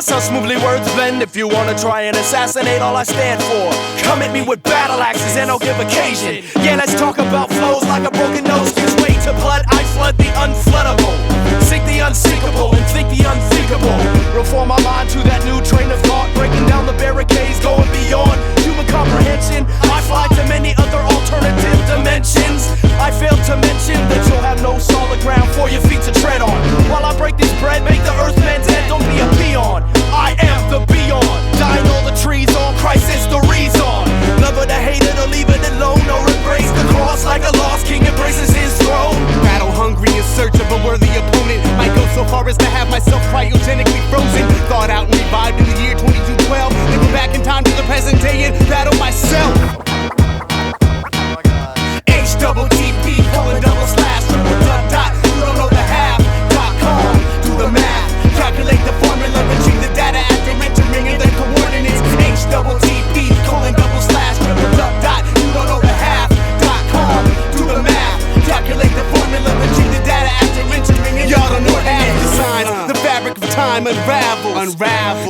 So smoothly words blend. If you wanna try and assassinate all I stand for, come at me with battle axes and I'll give occasion. Yeah, let's talk about flows like a broken nose gives way to blood. I flood the unfloodable, sink the unsinkable, and think the unthinkable. Reform my mind to that new train of thought, breaking down the barricades, going beyond human comprehension. I fly to many other alternative dimensions. I fail to mention that you'll have no solid ground for your feet to tread on. While I break this bread, make the earthman's head, don't be a peon. I am the beyond, dying all the trees on Christ is the reason. Never to hate it or leave it alone, or embrace the cross like a lost king embraces his throne. Battle hungry in search of a worthy opponent, might go so far as to have myself cryogenically frozen, thawed out and revived in the year 2212. Then go back in time to the present day and battle myself. HTTP, colon double slash triple dot dot. You don't know the half.com. Do the math, calculate the formula, retrieve the data after entering in the coordinates. HTTP, colon double slash triple dot dot. You don't know the half.com. Do the math, calculate the formula, retrieve the data after entering in. Y'all don't know half the signs. The fabric of time unravels.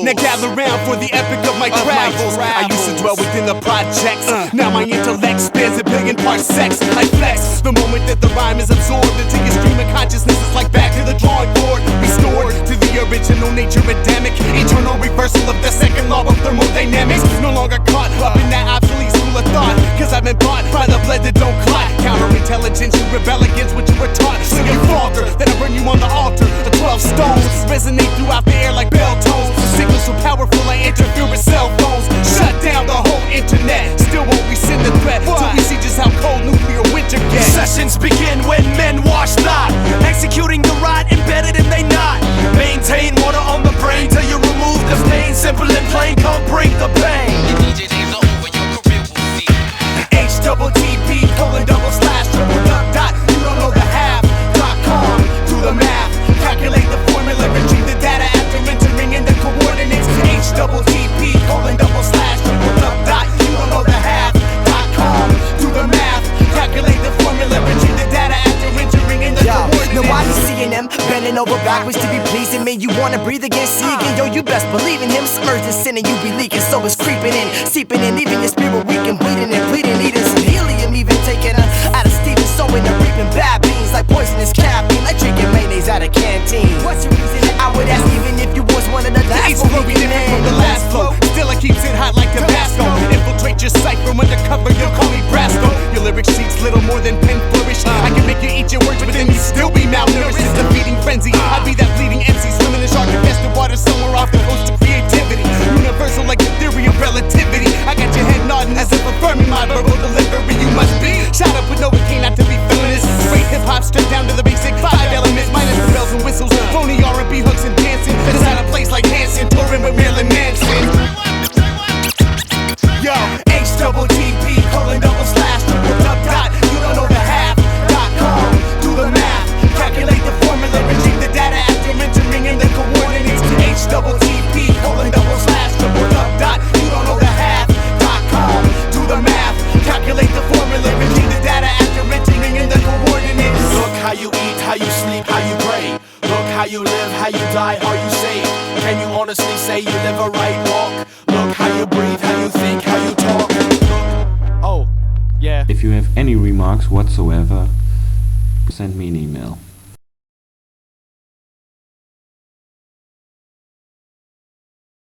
Now gather round for the epic of my travels. I used to dwell within the projects. Now my intellect spans a billion parsecs. I flex the moment that the rhyme is absorbed into your stream of consciousness. It's like back to the drawing board, restored to the original nature endemic. Eternal reversal of the second law of thermodynamics. No longer caught up in that obsolete school of thought, cause I've been bought by the blood that don't clot. Counterintelligence, you rebel against what you were taught, so you falter, then I burn you on the altar. The 12 stones resonate throughout the air like bell tones. The signal so powerful I interfere with cell phones. Shut down the whole internet, still won't rescind the threat till we see just how cold nuclear winter gets. Sessions begin when men wash not, executing the right embedded and they not. Maintain water on the brain till you remove the stain. Simple and plain, come bring the pain. HTTP, colon double slash triple dot dot. You don't know the half.com. Do the math, calculate the formula, retrieve the data after entering in the coordinates. HTTP, colon double slash triple dot dot. You don't know the half.com. Do the math, calculate the formula, retrieve the data after entering in the coordinates. Now why you seeing them bending over backwards to be pleasing me? You wanna breathe again, see again, yo, you best believe in him. Submerged in sin and you be leaking, so it's creeping in, seeping in, leaving your spirit weak and bleeding and bleeding, needing some helium, even taking out of Steven, sowing and reaping bad beans like poisonous caffeine, like drinking mayonnaise out of canteen. What's your reason? I would ask even if you was one of the last. Each flow be different from the last flow, still it keeps it hot like Tabasco. Infiltrate your sight from undercover, you'll call me Brasco. Your lyrics seeds little more than pen flourish. I can make you eat your words, but then you still be malnourished. It's a feeding frenzy, I'd be that bleeding MC swimming in shark-infested water somewhere off the coast of creativity. Universal like the theory of relativity. I got your head nodding as if affirming my verbal delivery. You must be shot up with Novocaine not to be feminist. Straight hip-hop stripped down to the basic 5 elements, minus the bells and whistles, phony R&B hooks and dancing. That's out of place like Hanson, touring with Marilyn Manson. Yo, HTTP, colon double slash triple dot dot. You don't know the half.com. Do the math, calculate the formula, retrieve the data after entering in the coordinates. HTTP, colon double slash triple dot dot. You don't know the half.com. Do the math, calculate the formula, retrieve the data after entering in the coordinates. Look how you eat, how you sleep, how you pray. Look how you live, how you die, are you saved? Can you honestly say you live a right walk? Look how you breathe, how you think, how you talk. Look, oh, yeah. If you have any remarks whatsoever, send me an email.